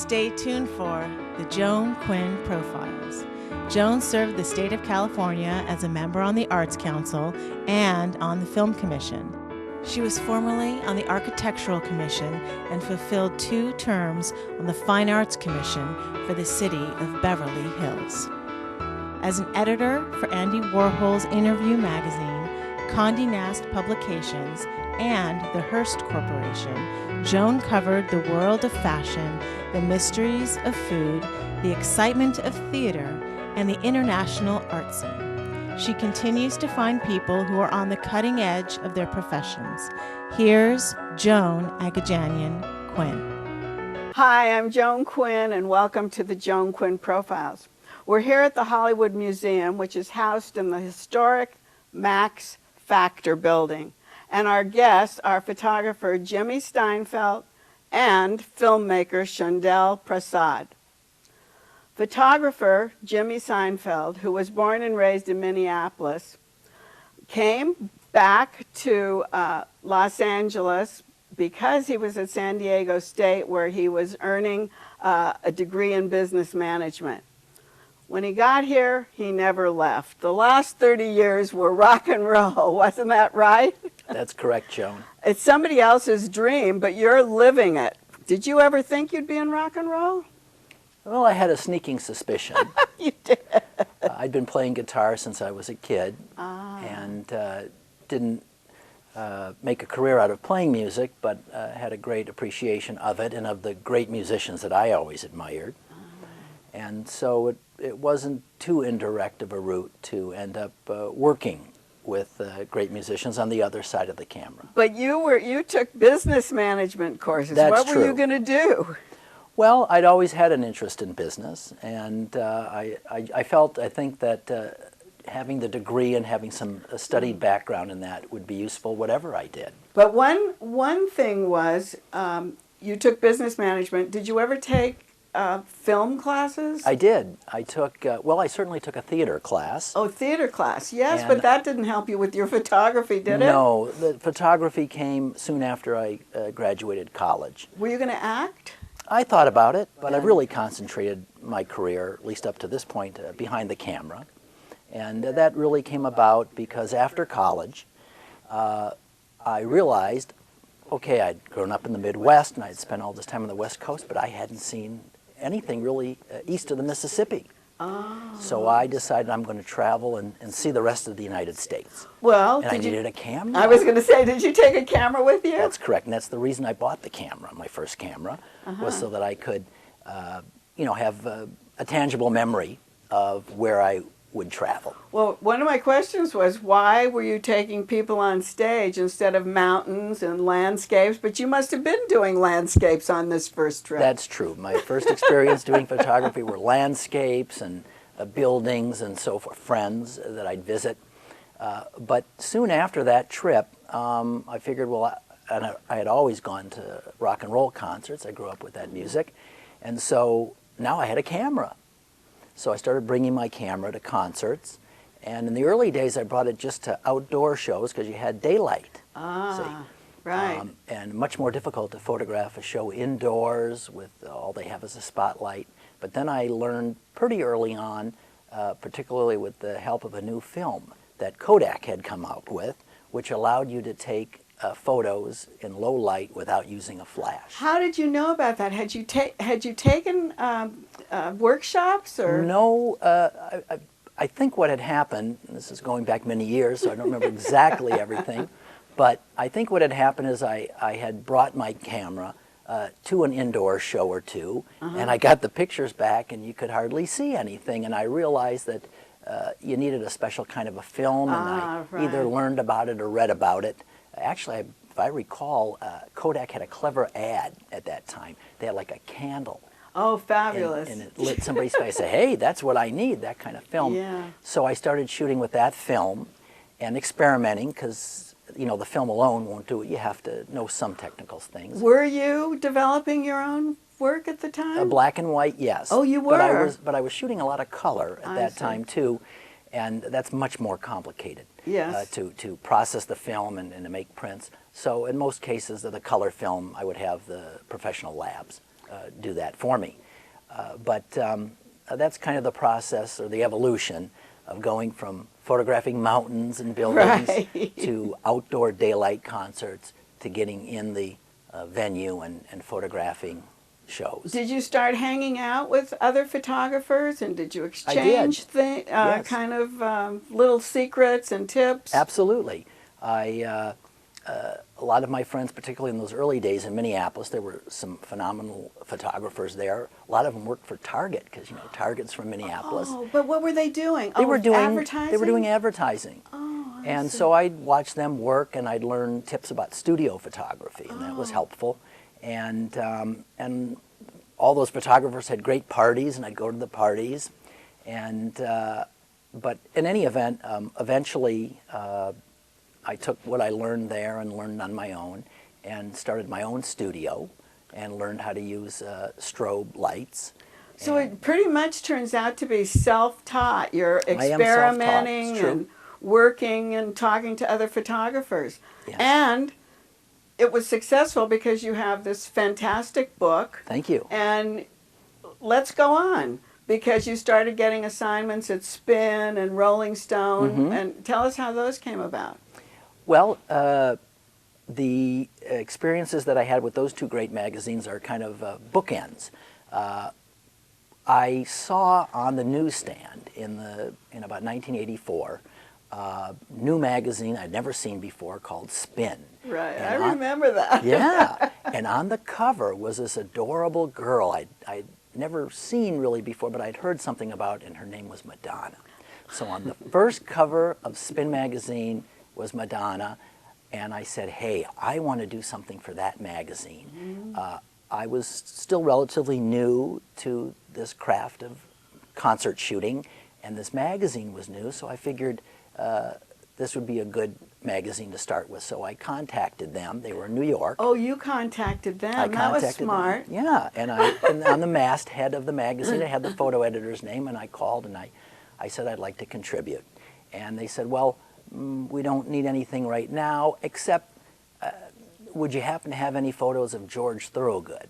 Stay tuned for the Joan Quinn Profiles. Joan served the state of California as a member on the Arts Council and on the Film Commission. She was formerly on the Architectural Commission and fulfilled 2 terms on the Fine Arts Commission for the city of Beverly Hills. As an editor for Andy Warhol's Interview magazine, Condé Nast Publications, and the Hearst Corporation, Joan covered the world of fashion, the mysteries of food, the excitement of theater, and the international art scene. She continues to find people who are on the cutting edge of their professions. Here's Joan Agajanian Quinn. Hi, I'm Joan Quinn, and welcome to the Joan Quinn Profiles. We're here at the Hollywood Museum, which is housed in the historic Max Factor building. And our guests are photographer Jimmy Steinfeldt and filmmaker Shundell Prasad. Photographer Jimmy Steinfeldt, who was born and raised in Minneapolis, came back to Los Angeles because he was at San Diego State, where he was earning a degree in business management. When he got here, he never left. The last 30 years were rock and roll, wasn't that right? That's correct, Joan. It's somebody else's dream, but you're living it. Did you ever think you'd be in rock and roll? Well, I had a sneaking suspicion. You did. I'd been playing guitar since I was a kid and didn't make a career out of playing music, but had a great appreciation of it and of the great musicians that I always admired. And so it wasn't too indirect of a route to end up working with great musicians on the other side of the camera. But you took business management courses. That's what were you going to do? Well, I'd always had an interest in business, and I think that having the degree and having some studied background in that would be useful whatever I did. But one thing was you took business management. Did you ever take film classes? I did. I took, well, I certainly took a theater class. Oh, theater class, yes, but that didn't help you with your photography, did it? No, the photography came soon after I graduated college. Were you going to act? I thought about it, but I really concentrated my career, at least up to this point, behind the camera. And that really came about because after college, I realized, okay, I'd grown up in the Midwest and I'd spent all this time on the West Coast, but I hadn't seen anything really east of the Mississippi. Oh. So I decided I'm going to travel and see the rest of the United States. Well, and I needed a camera. I was going to say, did you take a camera with you? That's correct, and that's the reason I bought the camera. My first camera was so that I could, have a tangible memory of where I would travel. Well, one of my questions was, why were you taking people on stage instead of mountains and landscapes? But you must have been doing landscapes on this first trip. That's true. My first experience doing photography were landscapes and buildings and so forth, friends that I'd visit. But soon after that trip, I figured, well, I had always gone to rock and roll concerts. I grew up with that music. And so now I had a camera. So I started bringing my camera to concerts, and in the early days I brought it just to outdoor shows because you had daylight. Right. And much more difficult to photograph a show indoors with all they have is a spotlight. But then I learned pretty early on, particularly with the help of a new film that Kodak had come out with, which allowed you to take photos in low light without using a flash. How did you know about that? Had you taken workshops or? No, I think what had happened, and this is going back many years, so I don't remember exactly everything, but I think what had happened is I had brought my camera to an indoor show or two, and I got the pictures back, and you could hardly see anything, and I realized that you needed a special kind of a film, and I either learned about it or read about it. Actually, if I recall, Kodak had a clever ad at that time. They had like a candle. Oh, fabulous. And it lit somebody's face. I said, hey, that's what I need, that kind of film. Yeah. So I started shooting with that film and experimenting because, the film alone won't do it. You have to know some technical things. Were you developing your own work at the time? Black and white, yes. Oh, you were? But I was shooting a lot of color at that time, too. And that's much more complicated to process the film and to make prints. So in most cases of the color film, I would have the professional labs do that for me. But that's kind of the process or the evolution of going from photographing mountains and buildings Right. to outdoor daylight concerts to getting in the venue and photographing shows. Did you start hanging out with other photographers, and did you exchange Yes. kind of little secrets and tips? Absolutely. A lot of my friends, particularly in those early days in Minneapolis, there were some phenomenal photographers there. A lot of them worked for Target because, you know, Target's from Minneapolis. Oh, but what were they doing? They were doing advertising? They were doing advertising. Oh, I And see. so I'd watch them work, and I'd learn tips about studio photography, and that was helpful. And all those photographers had great parties, and I'd go to the parties. And but in any event, eventually I took what I learned there and learned on my own, and started my own studio, and learned how to use strobe lights. So it pretty much turns out to be self-taught. You're I am self-taught, experimenting it's true. and working and talking to other photographers. Yes. And it was successful because you have this fantastic book. Thank you. And let's go on, because you started getting assignments at Spin and Rolling Stone. Mm-hmm. And tell us how those came about. Well, the experiences that I had with those two great magazines are kind of bookends. I saw on the newsstand in about 1984 a new magazine I'd never seen before called Spin. Right, And I remember that. Yeah, and on the cover was this adorable girl I'd never seen really before, but I'd heard something about, and her name was Madonna. So on the first cover of Spin magazine was Madonna, and I said, hey, I want to do something for that magazine. I was still relatively new to this craft of concert shooting, and this magazine was new, so I figured this would be a good magazine to start with. So I contacted them. They were in New York. Oh, you contacted them. I That was contacted smart. them. Yeah, and on the masthead of the magazine, I had the photo editor's name, and I called and I said I'd like to contribute. And they said, well, we don't need anything right now, except would you happen to have any photos of George Thorogood?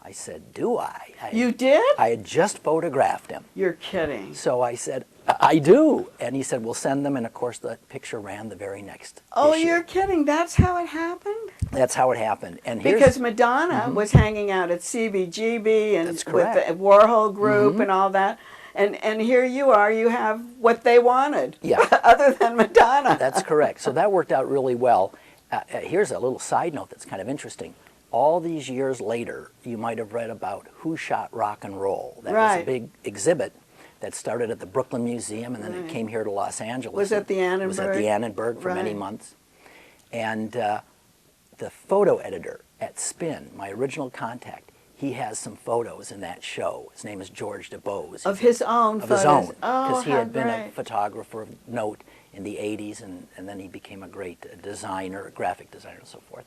I said, do I? You did? I had just photographed him. You're kidding. So I said, I do. And he said, we'll send them. And of course, the picture ran the very next Oh, issue. you're kidding. That's how it happened? That's how it happened. And here's, Because Madonna was hanging out at CBGB and That's with correct. the Warhol group and all that. And here you are, you have what they wanted, Yeah. other than Madonna. That's correct. So that worked out really well. Here's a little side note that's kind of interesting. All these years later, you might have read about Who Shot Rock and Roll. That was Right. a big exhibit that started at the Brooklyn Museum, and then it Right. came here to Los Angeles. Was at the It was at the Annenberg for many Right. months. And the photo editor at Spin, my original contact, he has some photos in that show. His name is George DeBose. Of his own Of photos. his own, Oh, because he how had been a great. photographer of note in the 80s, and then he became a great designer, a graphic designer, and so forth.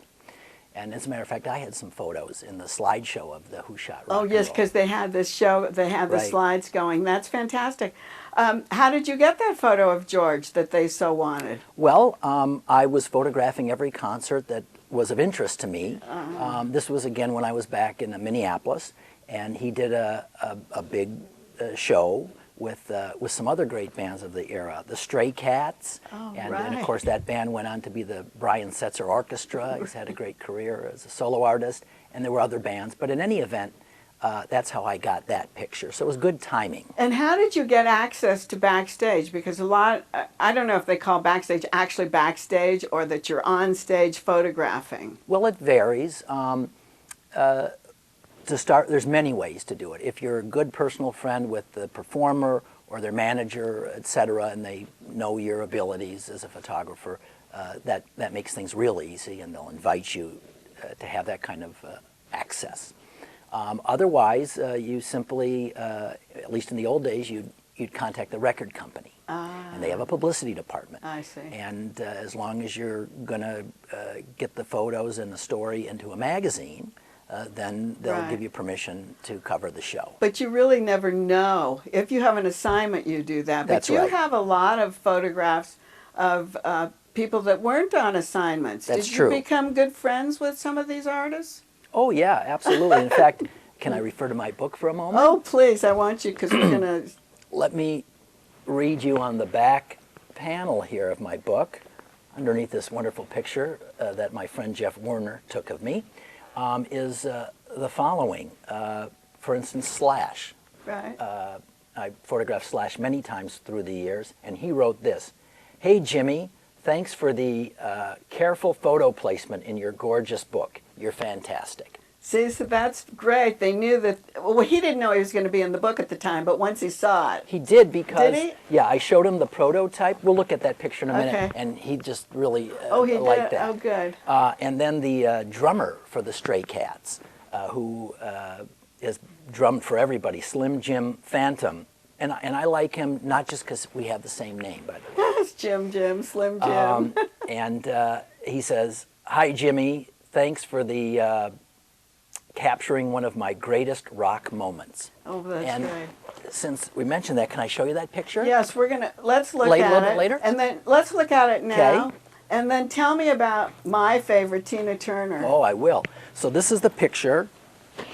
And as a matter of fact, I had some photos in the slideshow of the Who Shot Rock Oh, and yes, Roll. because they had this show, they had the Right. slides going. That's fantastic. How did you get that photo of George that they so wanted? Well, I was photographing every concert that was of interest to me. This was, again, when I was back in Minneapolis, and he did a big show with some other great bands of the era, the Stray Cats, Oh, and right. of course that band went on to be the Brian Setzer Orchestra. He's had a great career as a solo artist, and there were other bands. But in any event, that's how I got that picture. So it was good timing. And how did you get access to backstage? Because a lot, I don't know if they call backstage actually backstage or that you're on stage photographing. Well, it varies. To start, there's many ways to do it. If you're a good personal friend with the performer or their manager, etc., and they know your abilities as a photographer, that makes things real easy, and they'll invite you to have that kind of access. Otherwise, you simply, at least in the old days, you'd contact the record company, and they have a publicity department. I see. And as long as you're going to get the photos and the story into a magazine, then they'll Right. give you permission to cover the show. But you really never know. If you have an assignment, you do that. But That's you right. have a lot of photographs of people that weren't on assignments. That's Did true. you become good friends with some of these artists? Oh yeah, absolutely. In fact, Can I refer to my book for a moment? Oh, please, I want you, because we're going to... Let me read you on the back panel here of my book, underneath this wonderful picture that my friend Jeff Werner took of me, is the following. For instance, Slash. Right. I photographed Slash many times through the years, and he wrote this: "Hey Jimmy, thanks for the careful photo placement in your gorgeous book. You're fantastic." See, so that's great. They knew that, well, he didn't know he was going to be in the book at the time, but once he saw it. He did, because, Did he? yeah, I showed him the prototype. We'll look at that picture in a minute, Okay. and he just really Oh, he liked did? that. Oh, good. And then the drummer for the Stray Cats, who is drummed for everybody, Slim Jim Phantom. And I like him not just because we have the same name, by the way. It's Slim Jim. And he says, "Hi, Jimmy. Thanks for the capturing one of my greatest rock moments." Oh, that's and great. Since we mentioned that, can I show you that picture? Yes, we're going to, let's look Later, a at little it. bit later? And then, let's look at it now. Okay. And then tell me about my favorite, Tina Turner. Oh, I will. So this is the picture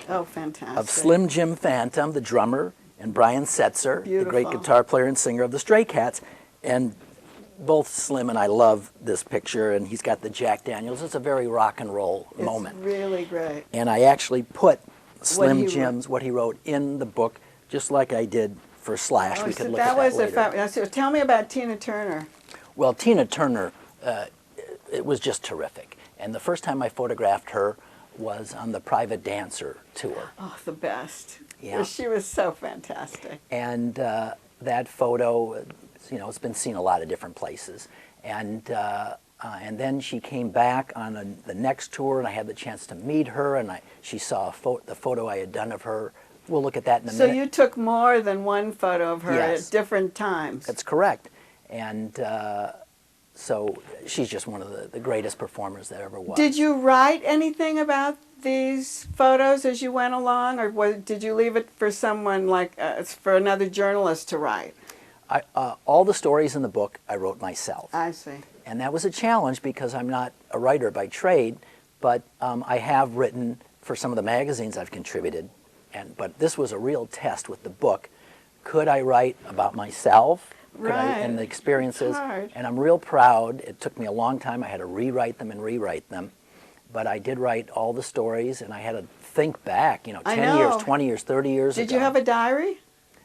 Oh, fantastic. of Slim Jim Phantom, the drummer, and Brian Setzer, the great Beautiful. guitar player and singer of the Stray Cats. And both Slim and I love this picture, and he's got the Jack Daniels. It's a very rock and roll moment. It's really great. And I actually put Slim he Jim's, what he wrote, in the book, just like I did for Slash. We So could look that at was that later. so tell me about Tina Turner. Well, Tina Turner, it was just terrific. And the first time I photographed her was on the Private Dancer tour. Oh, the best. Yeah. She was so fantastic. And that photo, you know, it's been seen a lot of different places. And then she came back on the next tour, and I had the chance to meet her, and she saw the photo I had done of her. We'll look at that in a minute. So you took more than one photo of her Yes. at different times. That's correct. And so she's just one of the greatest performers that ever was. Did you write anything about these photos as you went along, or did you leave it for someone like for another journalist to write? All the stories in the book I wrote myself. I see. And that was a challenge because I'm not a writer by trade, but I have written for some of the magazines I've contributed. But this was a real test with the book. Could I write about myself? Right. And the experiences? It's hard. And I'm real proud. It took me a long time. I had to rewrite them and rewrite them. But I did write all the stories, and I had to think back, you know, 10 years, 20 years, 30 years ago. Did you have a diary?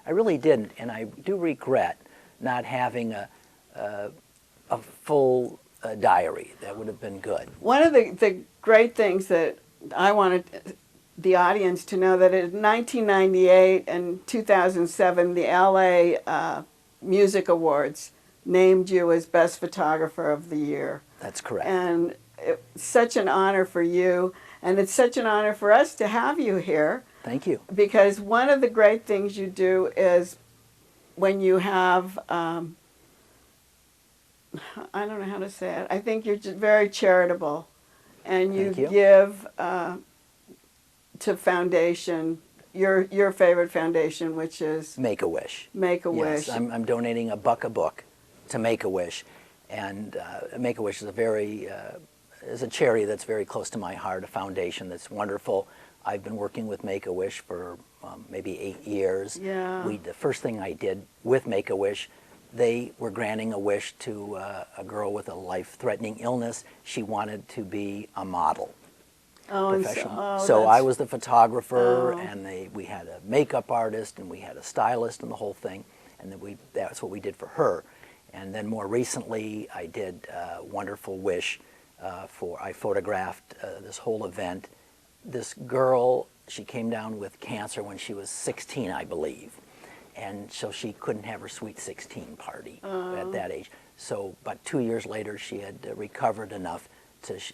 I really didn't, and I do regret not having a full diary. That would have been good. One of the great things that I wanted the audience to know, that in 1998 and 2007, the LA Music Awards named you as Best Photographer of the Year. That's correct. And it's such an honor for you, and it's such an honor for us to have you here. Thank you. Because one of the great things you do is when you have, I don't know how to say it, I think you're just very charitable, and you, Thank you. give to foundation, your favorite foundation, which is Make-A-Wish. Make-A-Wish. Yes, I'm donating $1 a book to Make-A-Wish, and Make-A-Wish is is a charity that's very close to my heart, a foundation that's wonderful. I've been working with Make-A-Wish for maybe 8 years. Yeah. The first thing I did with Make-A-Wish, they were granting a wish to a girl with a life-threatening illness. She wanted to be a model. Oh, and Professional. so So I that's- was the photographer, Oh. and we had a makeup artist, and we had a stylist, and the whole thing. And then that's what we did for her. And then more recently, I did Wonderful Wish I photographed this whole event. This girl, she came down with cancer when she was 16, I believe. And so she couldn't have her sweet 16 party at that age. So about 2 years later, she had recovered enough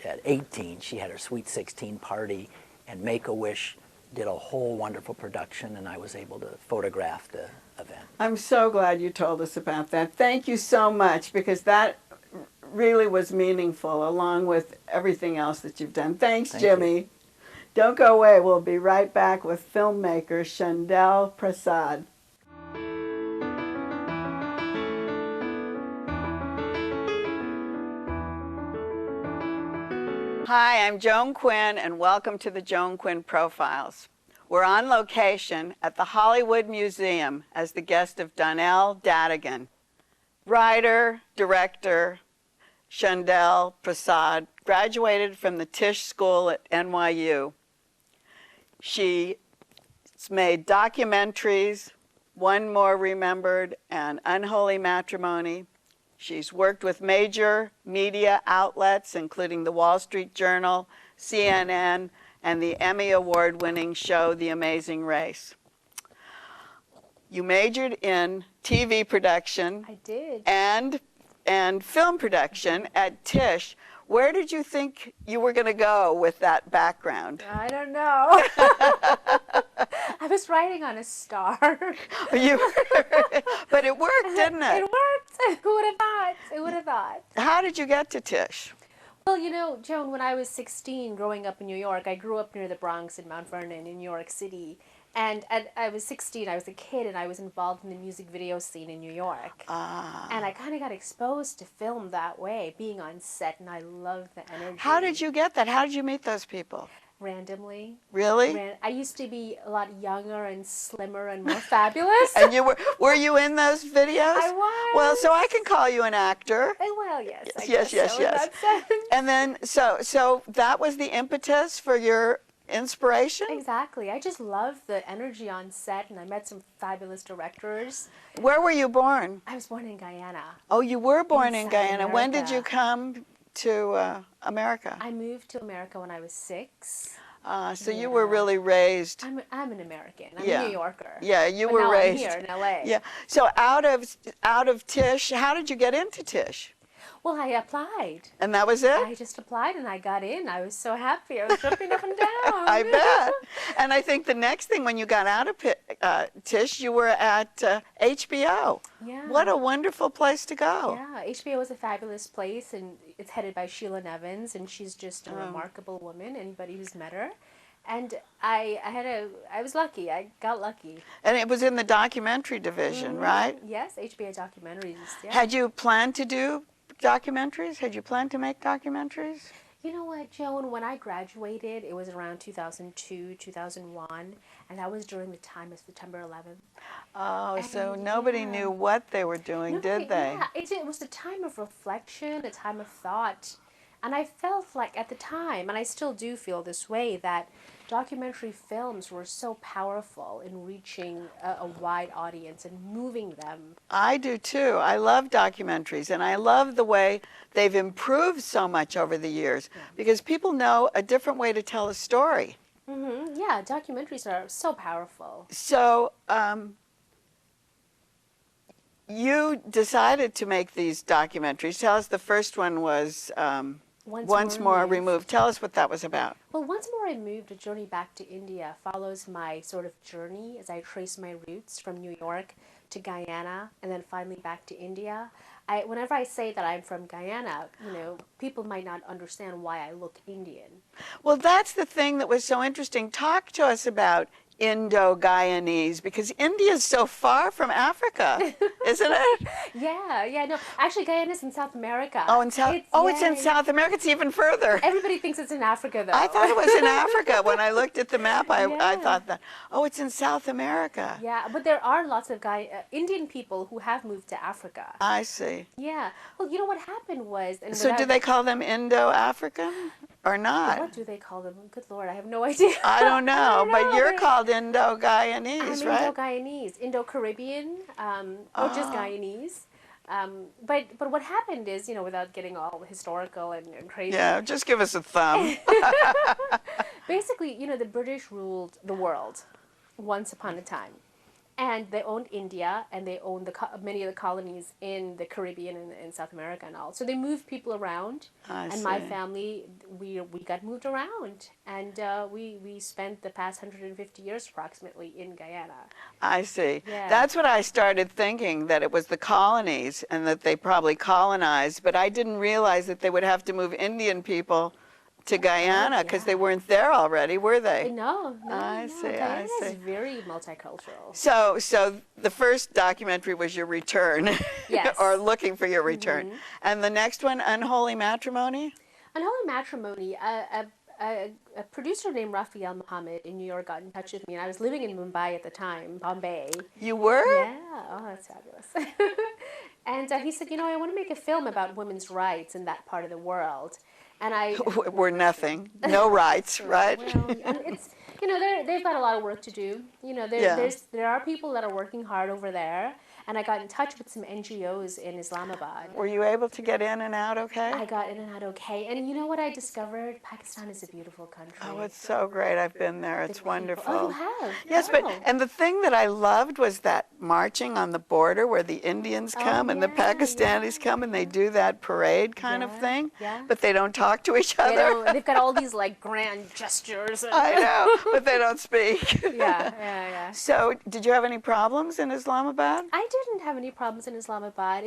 at 18, she had her sweet 16 party, and Make-A-Wish did a whole wonderful production, and I was able to photograph the event. I'm so glad you told us about that. Thank you so much, because that really was meaningful, along with everything else that you've done. Thanks, Thank Jimmy. you. Don't go away. We'll be right back with filmmaker Shundell Prasad. Hi, I'm Joan Quinn, and welcome to the Joan Quinn Profiles. We're on location at the Hollywood Museum as the guest of Donnell Dadigan, writer, director, Shundell Prasad, graduated from the Tisch School at NYU. She's made documentaries, One More Remembered and Unholy Matrimony. She's worked with major media outlets, including the Wall Street Journal, CNN, and the Emmy Award-winning show, The Amazing Race. You majored in TV production. I did. And film production at Tisch. Where did you think you were going to go with that background? I don't know. I was writing on a star. But it worked, didn't it? It worked. Who would have thought? Who would have thought? How did you get to Tisch? Well, you know, Joan, when I was 16, growing up in New York, I grew up near the Bronx in Mount Vernon in New York City. And I was 16, I was a kid, and I was involved in the music video scene in New York. And I kind of got exposed to film that way, being on set, and I loved the energy. How did you get that? How did you meet those people? Randomly. Really? I used to be a lot younger and slimmer and more fabulous. And you were you in those videos? I was. Well, so I can call you an actor. Well, yes. I Yes, guess yes, so, in yes. that sense. And then, so that was the impetus for your inspiration? Exactly. I just loved the energy on set, and I met some fabulous directors. Where were you born? I was born in Guyana. Oh, you were born in South Guyana. When did America. you come to America? I moved to America when I was 6. So you were really raised. I'm an American. I'm Yeah. a New Yorker. Yeah, you But were now raised. I'm here in LA. Yeah. So out of Tisch, how did you get into Tisch? Well, I applied. And that was it? I just applied and I got in. I was so happy. I was jumping up and down. I bet. And I think the next thing, when you got out of Tisch, you were at HBO. Yeah. What a wonderful place to go. Yeah, HBO is a fabulous place, and it's headed by Sheila Nevins, and she's just a remarkable woman. Anybody who's met her, and I was lucky. I got lucky. And it was in the documentary division, right? Yes, HBO documentaries. Yeah. Had you planned to do documentaries? Had you planned to make documentaries? You know what, Joan? When I graduated, it was around 2002, 2001, and that was during the time of September 11th. Oh, so And, nobody yeah. knew what they were doing, did they? Yeah, it was a time of reflection, a time of thought. And I felt like at the time, and I still do feel this way, that documentary films were so powerful in reaching a wide audience and moving them. I do too. I love documentaries, and I love the way they've improved so much over the years, because people know a different way to tell a story. Yeah, documentaries are so powerful. So you decided to make these documentaries. Tell us, the first one was Once More Removed. Tell us what that was about. Well, Once More Removed, A Journey Back to India, follows my sort of journey as I trace my roots from New York to Guyana and then finally back to India. Whenever I say that I'm from Guyana, you know, people might not understand why I look Indian. Well, that's the thing that was so interesting. Talk to us about Indo-Guyanese, because India is so far from Africa, isn't it? Yeah, no. Actually, Guyana's in South America. Oh, it's in South America. It's even further. Everybody thinks it's in Africa, though. I thought it was in Africa. When I looked at the map, I thought that, oh, it's in South America. Yeah, but there are lots of Indian people who have moved to Africa. I see. Yeah. Well, you know what happened was... And So do they call them Indo-African or not? What do they call them? Good Lord, I have no idea. I don't know, but you're They're- called Indo-Guyanese, I'm right? Indo-Guyanese, Indo-Caribbean, or just Guyanese. But what happened is, you know, without getting all historical and crazy. Yeah, just give us a thumb. Basically, you know, the British ruled the world once upon a time. And they owned India, and they owned many of the colonies in the Caribbean and South America and all. So they moved people around. And my family, we got moved around. And we spent the past 150 years approximately in Guyana. I see. Yeah. That's what I started thinking, that it was the colonies and that they probably colonized, but I didn't realize that they would have to move Indian people to Guyana because they weren't there already, were they? No. I see. Guyana is very multicultural. So the first documentary was your return, Yes. or looking for your return. And the next one, Unholy Matrimony? Unholy Matrimony, a producer named Rafael Mohammed in New York got in touch with me, and I was living in Mumbai at the time, Bombay. You were? Yeah, oh, that's fabulous. And he said, you know, I want to make a film about women's rights in that part of the world. And I We're nothing. No rights, right? Well, and it's, you know, they've got a lot of work to do. You know, there are people that are working hard over there. And I got in touch with some NGOs in Islamabad. Were you able to get in and out okay? I got in and out okay. And you know what I discovered? Pakistan is a beautiful country. Oh, it's so great. I've been there. It's wonderful. Oh, you have? Yes, wow. and the thing that I loved was that marching on the border where the Indians come and the Pakistanis come and they do that parade kind of thing. Yeah. But they don't talk to each other. They've got all these like grand gestures. And I know, but they don't speak. Yeah. So, did you have any problems in Islamabad? I didn't have any problems in Islamabad.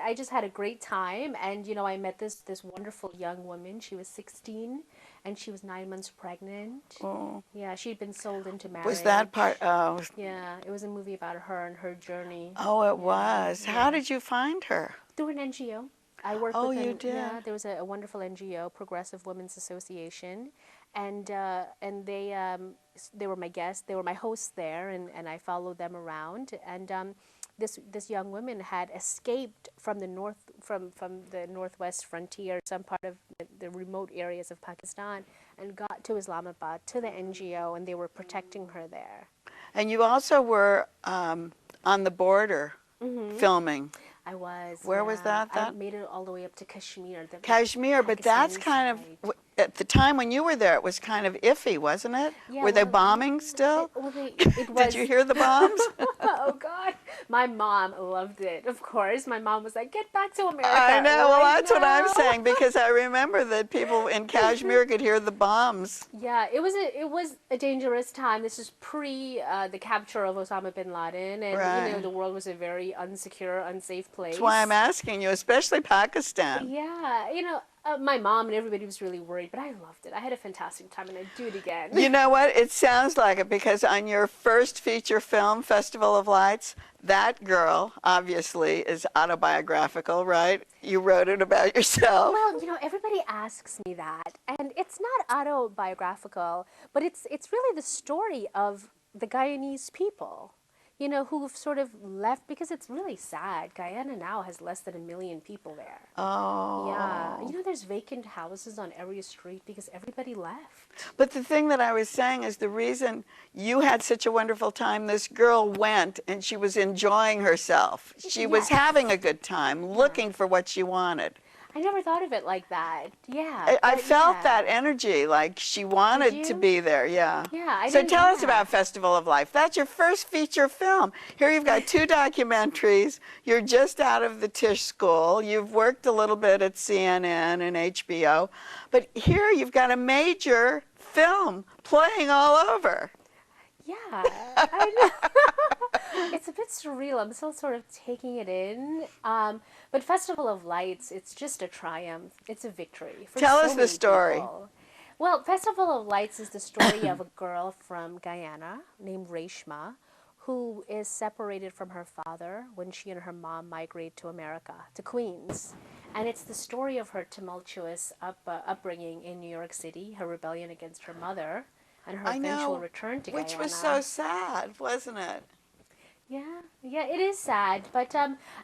I just had a great time, and you know, I met this wonderful young woman. She was 16, and she was 9 months pregnant. Oh. Yeah, she'd been sold into marriage. Was that part? Oh. Yeah, it was a movie about her and her journey. Oh, it was. How did you find her? Through an NGO. I worked Oh, with you did? Yeah, there was a wonderful NGO, Progressive Women's Association, and they were my guests. They were my hosts there, and I followed them around. And this young woman had escaped from the northwest frontier, some part of the remote areas of Pakistan, and got to Islamabad, to the NGO, and they were protecting her there. And you also were on the border filming. I was. Where was that? I made it all the way up to Kashmir. Kashmir, but that's kind of, at the time when you were there, it was kind of iffy, wasn't it? Yeah, were they bombing still? It was. Did you hear the bombs? Oh, God. My mom loved it, of course. My mom was like, get back to America. I know. Well, Like, that's what I'm saying, because I remember that people in Kashmir could hear the bombs. Yeah, it was a dangerous time. This is pre the capture of Osama bin Laden, and Right. you know, the world was a very unsecure, unsafe place. That's why I'm asking you, especially Pakistan. Yeah, you know, my mom and everybody was really worried, but I loved it. I had a fantastic time, and I'd do it again. You know what? It sounds like it, because on your first feature film, Festival of Lights, that girl obviously is autobiographical, right? You wrote it about yourself. Well, you know, everybody asks me that, and it's not autobiographical, but it's really the story of the Guyanese people, you know, who've sort of left, because it's really sad. Guyana now has less than 1 million people there. Oh. Yeah. You know, there's vacant houses on every street because everybody left. But the thing that I was saying is the reason you had such a wonderful time, this girl went and she was enjoying herself. She was having a good time, looking for what she wanted. I never thought of it like that. Yeah. I felt that energy, like she wanted to be there, yeah. Yeah, So tell us about Festival of Life. That's your first feature film. Here you've got 2 documentaries. You're just out of the Tisch School. You've worked a little bit at CNN and HBO. But here you've got a major film playing all over. Yeah, I know. It's a bit surreal. I'm still sort of taking it in. But Festival of Lights, it's just a triumph. It's a victory. For Tell so us the many story. people. Well, Festival of Lights is the story of a girl from Guyana named Reshma, who is separated from her father when she and her mom migrate to America, to Queens. And it's the story of her tumultuous upbringing in New York City, her rebellion against her mother, and her eventual return to Guyana. Which was so sad, wasn't it? Yeah, it is sad, but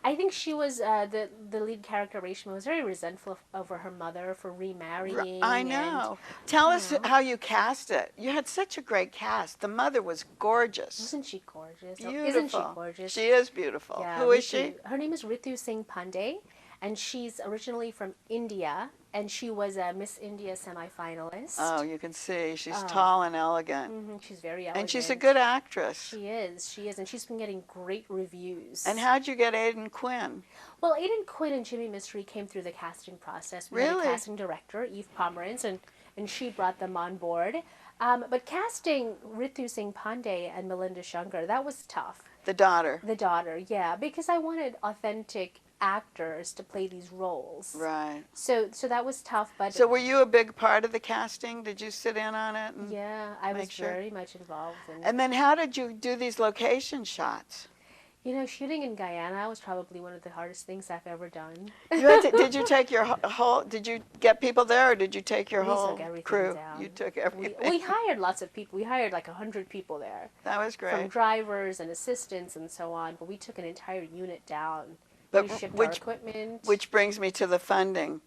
I think she was, the lead character, Reshma, was very resentful over her mother for remarrying. I know. Tell us how you cast it. You had such a great cast. The mother was gorgeous. Isn't she gorgeous? Beautiful. Isn't she gorgeous? She is beautiful. Yeah, Who is she? Her name is Ritu Singh Pandey, and she's originally from India, and she was a Miss India semifinalist. Oh, you can see. She's tall and elegant. She's very elegant. And she's a good actress. She is, and she's been getting great reviews. And how'd you get Aidan Quinn? Well, Aidan Quinn and Jimmy Mystery came through the casting process. We had a casting director, Eve Pomeranz, and she brought them on board. But casting Ritu Singh Pandey and Melinda Shankar, that was tough. The daughter. The daughter, yeah, because I wanted authentic actors to play these roles. Right. So that was tough, but... So were you a big part of the casting? Did you sit in on it? Yeah, I was very much involved. And then how did you do these location shots? You know, shooting in Guyana was probably one of the hardest things I've ever done. Did you take your whole, did you get people there, or did you take your We whole took everything crew? down. You took everything. We hired lots of people. We hired like 100 people there. That was From great. drivers and assistants and so on, but we took an entire unit down. But We shipped our which- equipment. Which brings me to the funding.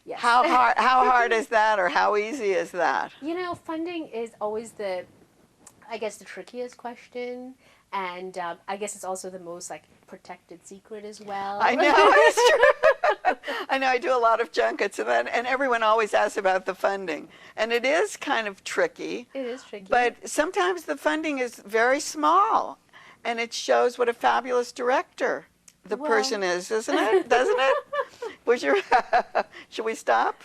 Yes. How hard is that, or how easy is that? You know, funding is always the, I guess, the trickiest question, and I guess it's also the most like protected secret as well. I know, it's true. I know, I do a lot of junkets, and everyone always asks about the funding. And it is kind of tricky. It is tricky. But sometimes the funding is very small, and it shows what a fabulous director the Well. person is, isn't it? Doesn't it? Was your should we stop?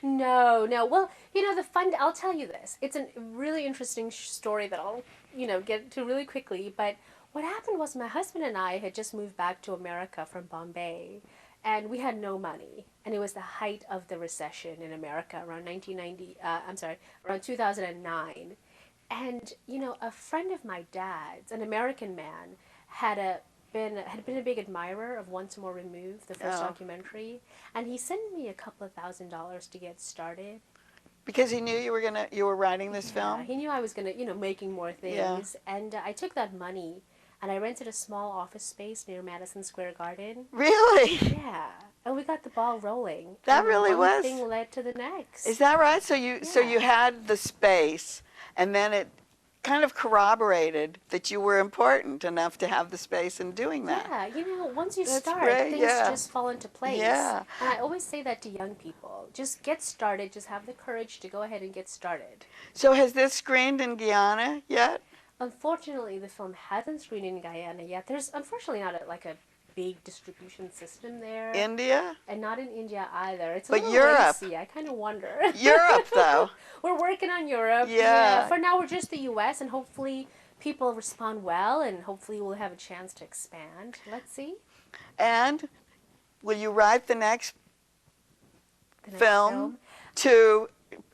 No. Well, you know, I'll tell you this. It's a really interesting story that I'll, get to really quickly. But what happened was my husband and I had just moved back to America from Bombay, and we had no money. And it was the height of the recession in America around around 2009. And, a friend of my dad's, an American man, had been a big admirer of Once More Removed, the first Oh. documentary, and he sent me a couple of $1,000s to get started. Because he knew you were writing this Yeah, film? he knew I was gonna, making more things, and I took that money and I rented a small office space near Madison Square Garden. Really? Yeah, and we got the ball rolling. That and really one was. thing led to the next. Is that right? So you had the space, and then it kind of corroborated that you were important enough to have the space in doing that. Yeah, once you That's start, great, things yeah. just fall into place. Yeah. And I always say that to young people. Just get started. Just have the courage to go ahead and get started. So has this screened in Guyana yet? Unfortunately, the film hasn't screened in Guyana yet. There's unfortunately not a big distribution system there. India? And not in India either. It's a But little Europe. racy. I kind of wonder. Europe, though. We're working on Europe. Yeah. For now, we're just the U.S. and hopefully people respond well, and hopefully we'll have a chance to expand. Let's see. And will you write the next The next film to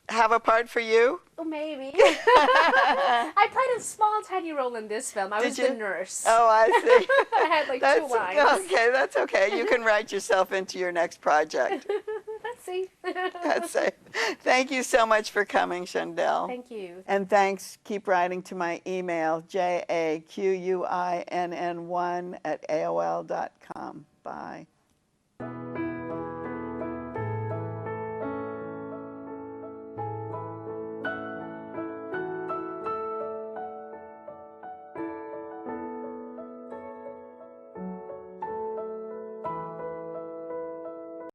have a part for you? Oh, maybe. I played a small, tiny role in this film. I Did was you? the nurse. Oh, I see. I had like 2 lines. Okay, that's okay. You can write yourself into your next project. Let's see. That's it. Thank you so much for coming, Shundell. Thank you. And thanks. Keep writing to my email, jaquinn1@aol.com. Bye.